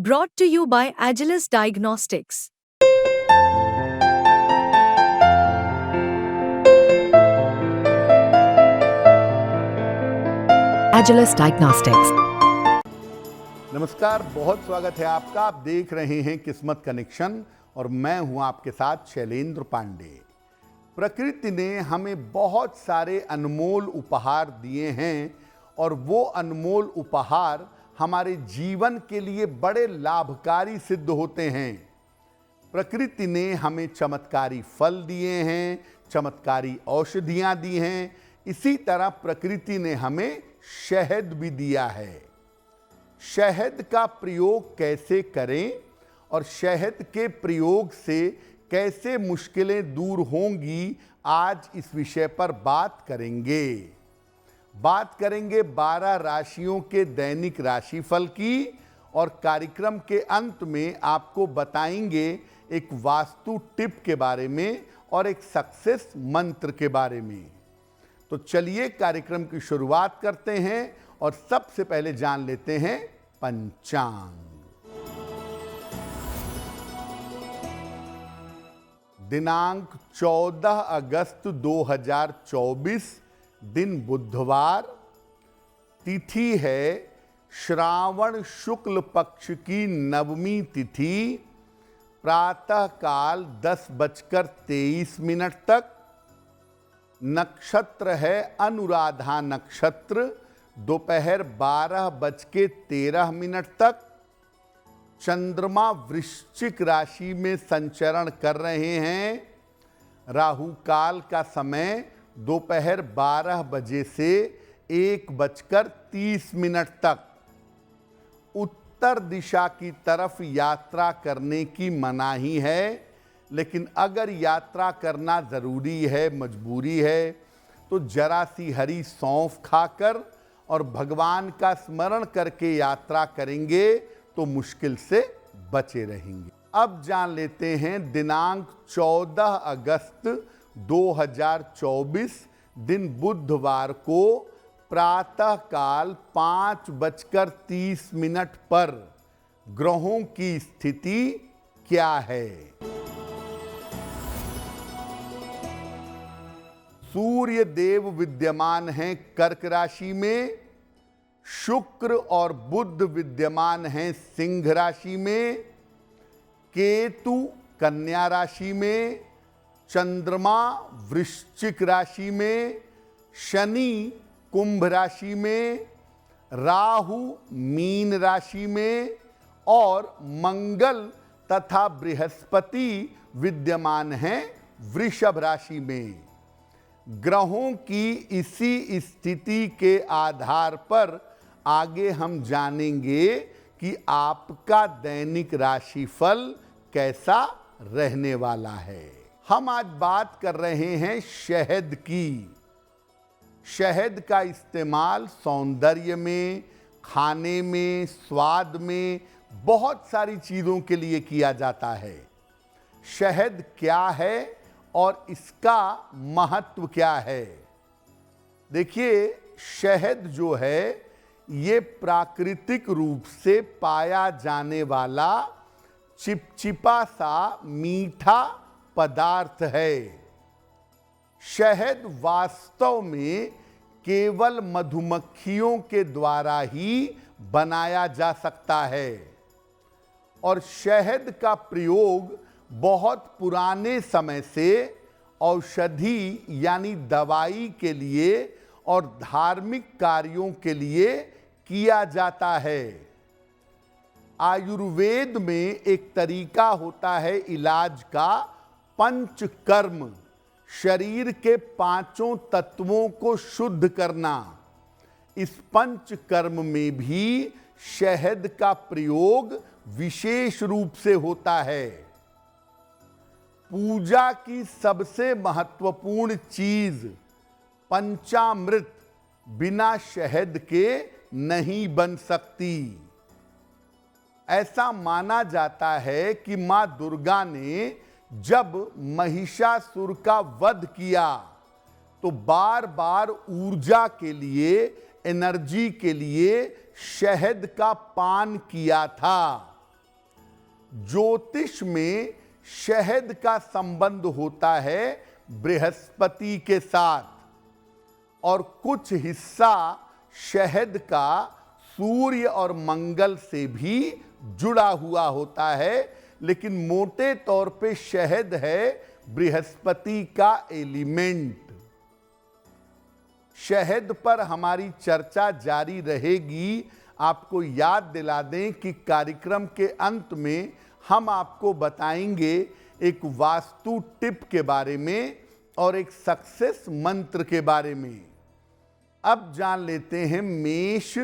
Brought to you by Agilus Diagnostics. Agilus Diagnostics. नमस्कार, बहुत स्वागत है आपका। आप देख रहे हैं किस्मत कनेक्शन और मैं हूं आपके साथ शैलेंद्र पांडे। प्रकृति ने हमें बहुत सारे अनमोल उपहार दिए हैं और वो अनमोल उपहार हमारे जीवन के लिए बड़े लाभकारी सिद्ध होते हैं। प्रकृति ने हमें चमत्कारी फल दिए हैं, चमत्कारी औषधियां दी हैं। इसी तरह प्रकृति ने हमें शहद भी दिया है। शहद का प्रयोग कैसे करें और शहद के प्रयोग से कैसे मुश्किलें दूर होंगी, आज इस विषय पर बात करेंगे। बात करेंगे 12 राशियों के दैनिक राशिफल की और कार्यक्रम के अंत में आपको बताएंगे एक वास्तु टिप के बारे में और एक सक्सेस मंत्र के बारे में। तो चलिए कार्यक्रम की शुरुआत करते हैं और सबसे पहले जान लेते हैं पंचांग। दिनांक 14 अगस्त 2024, दिन बुधवार, तिथि है श्रावण शुक्ल पक्ष की नवमी तिथि, प्रातः काल 10:23 तक। नक्षत्र है अनुराधा नक्षत्र, दोपहर 12:13 तक। चंद्रमा वृश्चिक राशि में संचरण कर रहे हैं। राहु काल का समय दोपहर 12 बजे से 1:30 तक। उत्तर दिशा की तरफ यात्रा करने की मनाही है, लेकिन अगर यात्रा करना ज़रूरी है, मजबूरी है, तो जरा सी हरी सौंफ खाकर और भगवान का स्मरण करके यात्रा करेंगे तो मुश्किल से बचे रहेंगे। अब जान लेते हैं दिनांक 14 अगस्त 2024, दिन बुधवार को प्रातः काल 5:30 पर ग्रहों की स्थिति क्या है। सूर्य देव विद्यमान हैं कर्क राशि में, शुक्र और बुध विद्यमान हैं सिंह राशि में, केतु कन्या राशि में, चंद्रमा वृश्चिक राशि में, शनि कुंभ राशि में, राहु मीन राशि में और मंगल तथा बृहस्पति विद्यमान हैं वृषभ राशि में। ग्रहों की इसी स्थिति के आधार पर आगे हम जानेंगे कि आपका दैनिक राशिफल कैसा रहने वाला है। हम आज बात कर रहे हैं शहद की। शहद का इस्तेमाल सौंदर्य में, खाने में, स्वाद में, बहुत सारी चीज़ों के लिए किया जाता है। शहद क्या है और इसका महत्व क्या है? देखिए, शहद जो है ये प्राकृतिक रूप से पाया जाने वाला चिपचिपा सा मीठा पदार्थ है। शहद वास्तव में केवल मधुमक्खियों के द्वारा ही बनाया जा सकता है और शहद का प्रयोग बहुत पुराने समय से औषधि यानी दवाई के लिए और धार्मिक कार्यों के लिए किया जाता है। आयुर्वेद में एक तरीका होता है इलाज का, पंचकर्म, शरीर के 5 तत्वों को शुद्ध करना। इस पंचकर्म में भी शहद का प्रयोग विशेष रूप से होता है। पूजा की सबसे महत्वपूर्ण चीज पंचामृत बिना शहद के नहीं बन सकती। ऐसा माना जाता है कि मां दुर्गा ने जब महिषासुर का वध किया तो बार बार ऊर्जा के लिए, एनर्जी के लिए शहद का पान किया था। ज्योतिष में शहद का संबंध होता है बृहस्पति के साथ, और कुछ हिस्सा शहद का सूर्य और मंगल से भी जुड़ा हुआ होता है, लेकिन मोटे तौर पे शहद है बृहस्पति का एलिमेंट। शहद पर हमारी चर्चा जारी रहेगी। आपको याद दिला दें कि कार्यक्रम के अंत में हम आपको बताएंगे एक वास्तु टिप के बारे में और एक सक्सेस मंत्र के बारे में। अब जान लेते हैं मेष,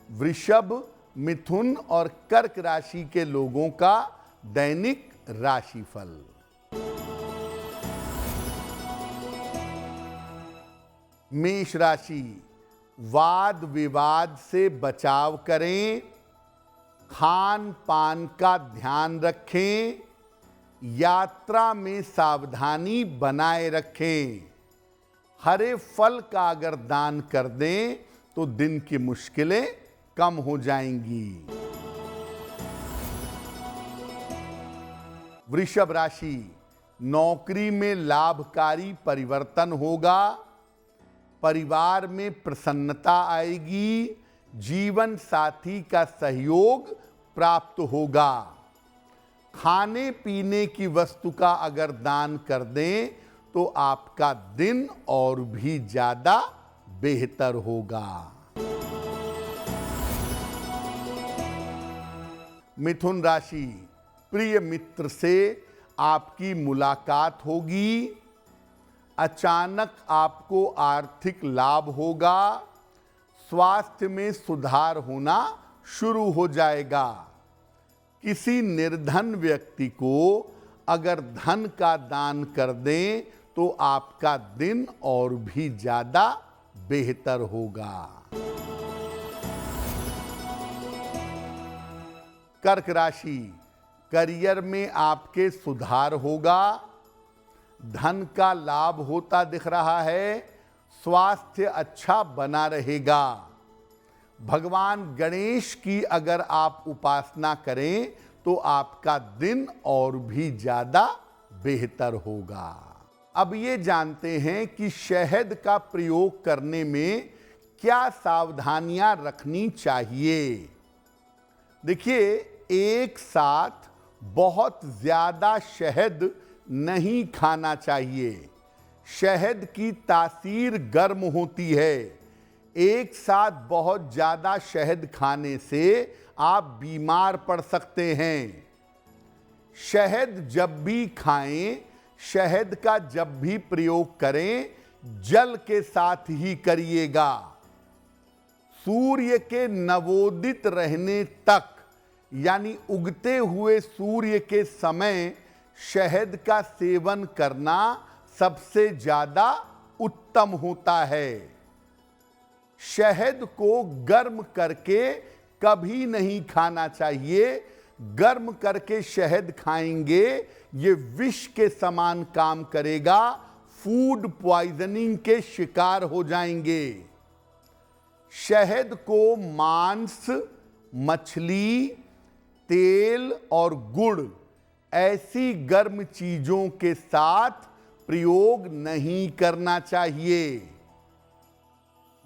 वृषभ, मिथुन और कर्क राशि के लोगों का दैनिक राशिफल। मेष राशि, वाद विवाद से बचाव करें, खान पान का ध्यान रखें, यात्रा में सावधानी बनाए रखें। हरे फल का अगर दान कर दें तो दिन की मुश्किलें कम हो जाएंगी। वृषभ राशि, नौकरी में लाभकारी परिवर्तन होगा, परिवार में प्रसन्नता आएगी, जीवन साथी का सहयोग प्राप्त होगा। खाने पीने की वस्तु का अगर दान कर दें तो आपका दिन और भी ज्यादा बेहतर होगा। मिथुन राशि, प्रिय मित्र से आपकी मुलाकात होगी, अचानक आपको आर्थिक लाभ होगा, स्वास्थ्य में सुधार होना शुरू हो जाएगा। किसी निर्धन व्यक्ति को अगर धन का दान कर दें तो आपका दिन और भी ज्यादा बेहतर होगा। कर्क राशि, करियर में आपके सुधार होगा, धन का लाभ होता दिख रहा है, स्वास्थ्य अच्छा बना रहेगा। भगवान गणेश की अगर आप उपासना करें तो आपका दिन और भी ज्यादा बेहतर होगा। अब ये जानते हैं कि शहद का प्रयोग करने में क्या सावधानियां रखनी चाहिए। देखिए, एक साथ बहुत ज्यादा शहद नहीं खाना चाहिए। शहद की तासीर गर्म होती है। एक साथ बहुत ज्यादा शहद खाने से आप बीमार पड़ सकते हैं। शहद जब भी खाएं, शहद का जब भी प्रयोग करें, जल के साथ ही करिएगा। सूर्य के नवोदित रहने तक, यानी उगते हुए सूर्य के समय शहद का सेवन करना सबसे ज्यादा उत्तम होता है। शहद को गर्म करके कभी नहीं खाना चाहिए। गर्म करके शहद खाएंगे, ये विष के समान काम करेगा, फूड पॉइजनिंग के शिकार हो जाएंगे। शहद को मांस, मछली, तेल और गुड़ ऐसी गर्म चीजों के साथ प्रयोग नहीं करना चाहिए।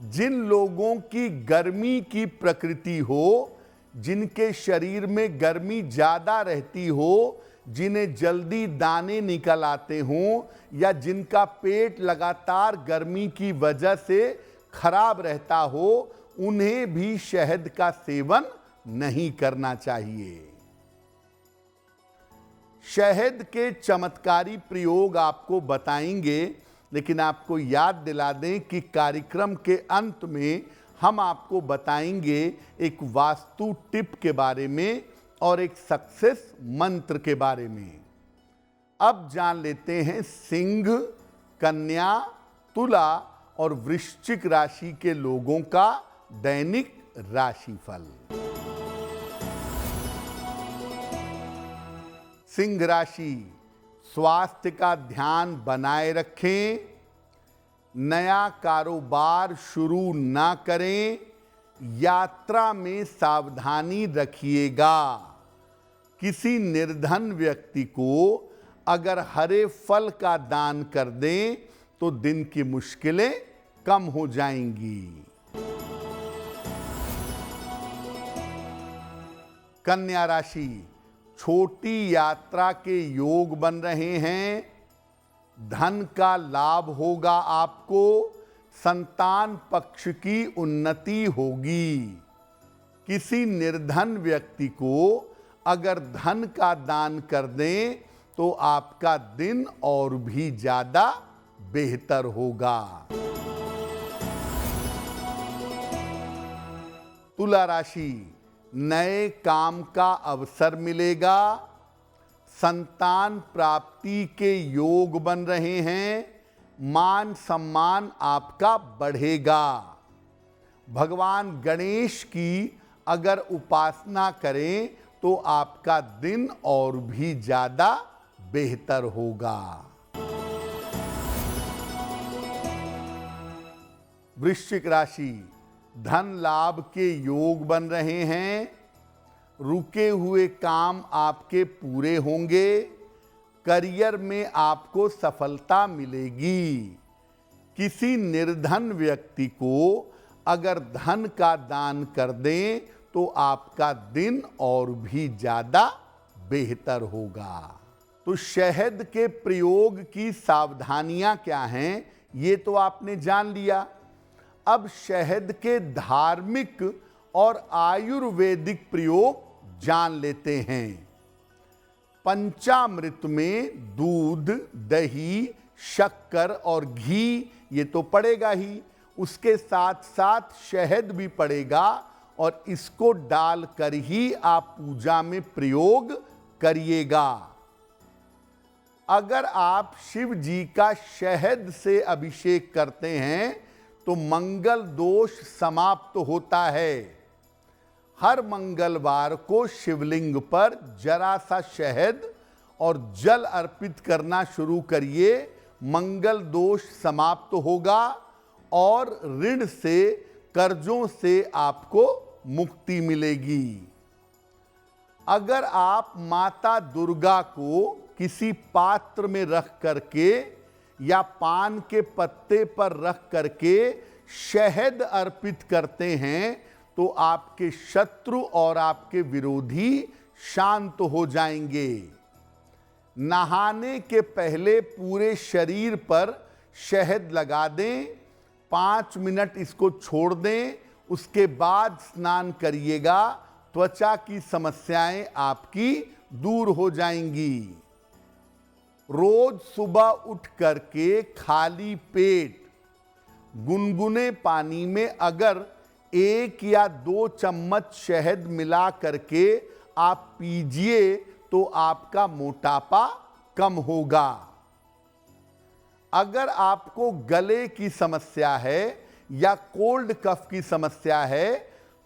जिन लोगों की गर्मी की प्रकृति हो, जिनके शरीर में गर्मी ज्यादा रहती हो, जिन्हें जल्दी दाने निकल आते हों, या जिनका पेट लगातार गर्मी की वजह से खराब रहता हो, उन्हें भी शहद का सेवन नहीं करना चाहिए। शहद के चमत्कारी प्रयोग आपको बताएंगे, लेकिन आपको याद दिला दें कि कार्यक्रम के अंत में हम आपको बताएंगे एक वास्तु टिप के बारे में और एक सक्सेस मंत्र के बारे में। अब जान लेते हैं सिंह, कन्या, तुला और वृश्चिक राशि के लोगों का दैनिक राशिफल। सिंह राशि, स्वास्थ्य का ध्यान बनाए रखें, नया कारोबार शुरू ना करें, यात्रा में सावधानी रखिएगा। किसी निर्धन व्यक्ति को अगर हरे फल का दान कर दें तो दिन की मुश्किलें कम हो जाएंगी। कन्या राशि, छोटी यात्रा के योग बन रहे हैं, धन का लाभ होगा आपको, संतान पक्ष की उन्नति होगी। किसी निर्धन व्यक्ति को अगर धन का दान कर दें तो आपका दिन और भी ज्यादा बेहतर होगा। तुला राशि, नए काम का अवसर मिलेगा, संतान प्राप्ति के योग बन रहे हैं, मान सम्मान आपका बढ़ेगा। भगवान गणेश की अगर उपासना करें तो आपका दिन और भी ज्यादा बेहतर होगा। वृश्चिक राशि, धन लाभ के योग बन रहे हैं, रुके हुए काम आपके पूरे होंगे, करियर में आपको सफलता मिलेगी। किसी निर्धन व्यक्ति को अगर धन का दान कर दें तो आपका दिन और भी ज्यादा बेहतर होगा। तो शहद के प्रयोग की सावधानियां क्या हैं, ये तो आपने जान लिया। अब शहद के धार्मिक और आयुर्वेदिक प्रयोग जान लेते हैं। पंचामृत में दूध, दही, शक्कर और घी ये तो पड़ेगा ही, उसके साथ साथ शहद भी पड़ेगा और इसको डालकर ही आप पूजा में प्रयोग करिएगा। अगर आप शिव जी का शहद से अभिषेक करते हैं तो मंगल दोष समाप्त होता है। हर मंगलवार को शिवलिंग पर जरा सा शहद और जल अर्पित करना शुरू करिए, मंगल दोष समाप्त होगा और ऋण से, कर्जों से आपको मुक्ति मिलेगी। अगर आप माता दुर्गा को किसी पात्र में रख करके या पान के पत्ते पर रख करके शहद अर्पित करते हैं तो आपके शत्रु और आपके विरोधी शांत हो जाएंगे। नहाने के पहले पूरे शरीर पर शहद लगा दें, 5 मिनट इसको छोड़ दें, उसके बाद स्नान करिएगा, त्वचा की समस्याएं आपकी दूर हो जाएंगी। रोज सुबह उठ करके खाली पेट गुनगुने पानी में अगर 1 या 2 चम्मच शहद मिला करके आप पीजिए तो आपका मोटापा कम होगा। अगर आपको गले की समस्या है या कोल्ड कफ की समस्या है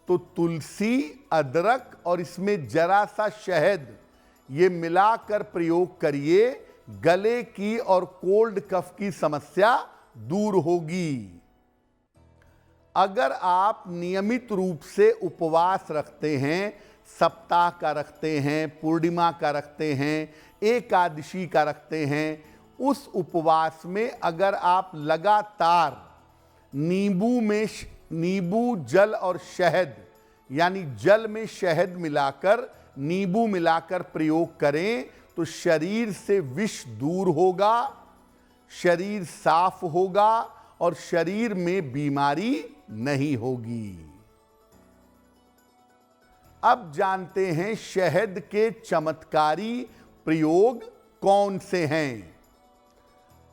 तो तुलसी, अदरक और इसमें जरा सा शहद ये मिलाकर प्रयोग करिए, गले की और कोल्ड कफ की समस्या दूर होगी। अगर आप नियमित रूप से उपवास रखते हैं, सप्ताह का रखते हैं, पूर्णिमा का रखते हैं, एकादशी का रखते हैं, उस उपवास में अगर आप लगातार नींबू, जल और शहद यानी जल में शहद मिलाकर, नींबू मिलाकर प्रयोग करें तो शरीर से विष दूर होगा, शरीर साफ होगा और शरीर में बीमारी नहीं होगी। अब जानते हैं शहद के चमत्कारी प्रयोग कौन से हैं।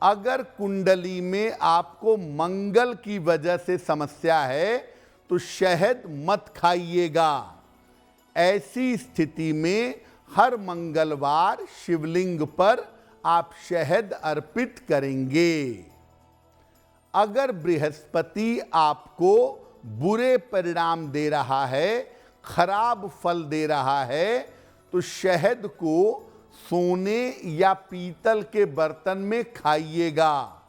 अगर कुंडली में आपको मंगल की वजह से समस्या है तो शहद मत खाइएगा। ऐसी स्थिति में हर मंगलवार शिवलिंग पर आप शहद अर्पित करेंगे। अगर बृहस्पति आपको बुरे परिणाम दे रहा है, खराब फल दे रहा है, तो शहद को सोने या पीतल के बर्तन में खाइएगा।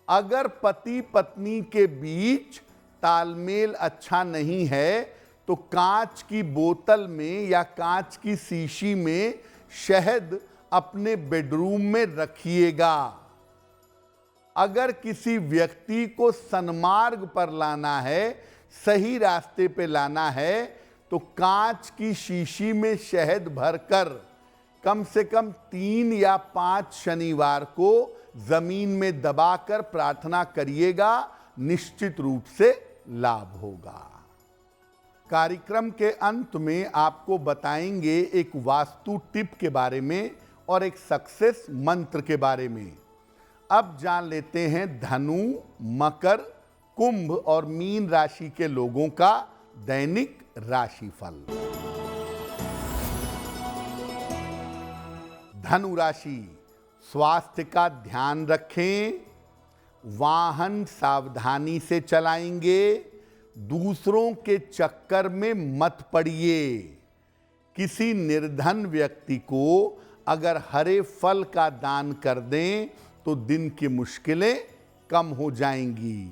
अगर पति पत्नी के बीच तालमेल अच्छा नहीं है तो कांच की बोतल में या कांच की शीशी में शहद अपने बेडरूम में रखिएगा। अगर किसी व्यक्ति को सन्मार्ग पर लाना है, सही रास्ते पे लाना है, तो कांच की शीशी में शहद भरकर कम से कम 3 या 5 शनिवार को जमीन में दबाकर प्रार्थना करिएगा, निश्चित रूप से लाभ होगा। कार्यक्रम के अंत में आपको बताएंगे एक वास्तु टिप के बारे में और एक सक्सेस मंत्र के बारे में। अब जान लेते हैं धनु, मकर, कुंभ और मीन राशि के लोगों का दैनिक राशिफल। धनु राशि, स्वास्थ्य का ध्यान रखें, वाहन सावधानी से चलाएंगे, दूसरों के चक्कर में मत पड़िए। किसी निर्धन व्यक्ति को अगर हरे फल का दान कर दें तो दिन की मुश्किलें कम हो जाएंगी।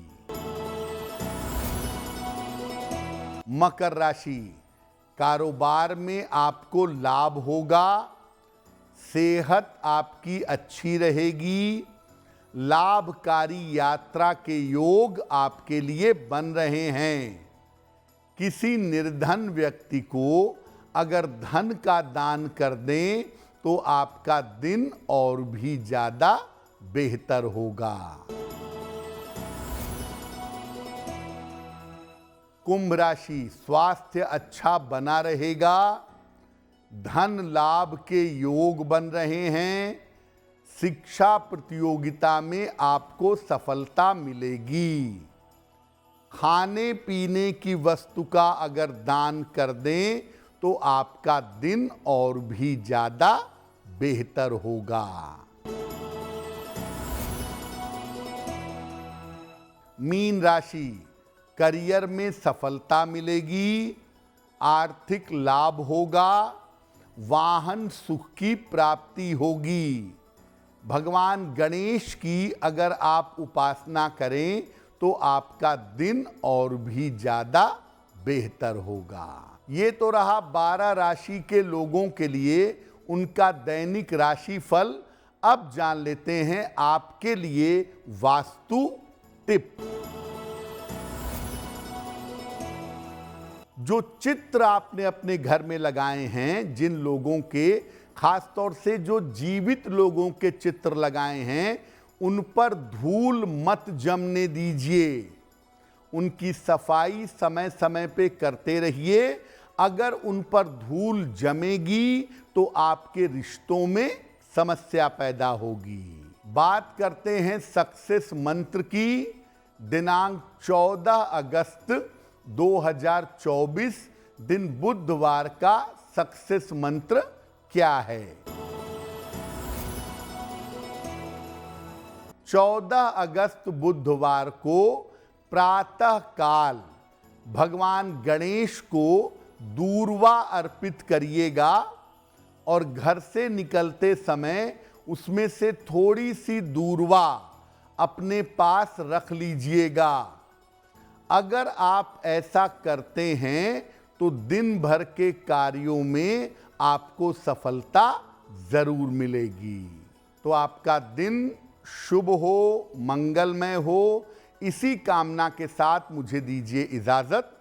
मकर राशि, कारोबार में आपको लाभ होगा, सेहत आपकी अच्छी रहेगी, लाभकारी यात्रा के योग आपके लिए बन रहे हैं। किसी निर्धन व्यक्ति को अगर धन का दान कर दें तो आपका दिन और भी ज्यादा बेहतर होगा। कुंभ राशि, स्वास्थ्य अच्छा बना रहेगा, धन लाभ के योग बन रहे हैं, शिक्षा प्रतियोगिता में आपको सफलता मिलेगी। खाने पीने की वस्तु का अगर दान कर दें तो आपका दिन और भी ज्यादा बेहतर होगा। मीन राशि, करियर में सफलता मिलेगी, आर्थिक लाभ होगा, वाहन सुख की प्राप्ति होगी। भगवान गणेश की अगर आप उपासना करें तो आपका दिन और भी ज्यादा बेहतर होगा। ये तो रहा 12 राशि के लोगों के लिए उनका दैनिक राशि फल। अब जान लेते हैं आपके लिए वास्तु टिप। जो चित्र आपने अपने घर में लगाए हैं, जिन लोगों के, खासतौर से जो जीवित लोगों के चित्र लगाए हैं, उन पर धूल मत जमने दीजिए। उनकी सफाई समय समय पे करते रहिए। अगर उन पर धूल जमेगी तो आपके रिश्तों में समस्या पैदा होगी। बात करते हैं सक्सेस मंत्र की। दिनांक 14 अगस्त 2024 दिन बुधवार का सक्सेस मंत्र क्या है? 14 अगस्त बुधवार को प्रातः काल भगवान गणेश को दूर्वा अर्पित करिएगा और घर से निकलते समय उसमें से थोड़ी सी दूर्वा अपने पास रख लीजिएगा। अगर आप ऐसा करते हैं तो दिन भर के कार्यों में आपको सफलता जरूर मिलेगी। तो आपका दिन शुभ हो, मंगलमय हो, इसी कामना के साथ मुझे दीजिए इजाजत।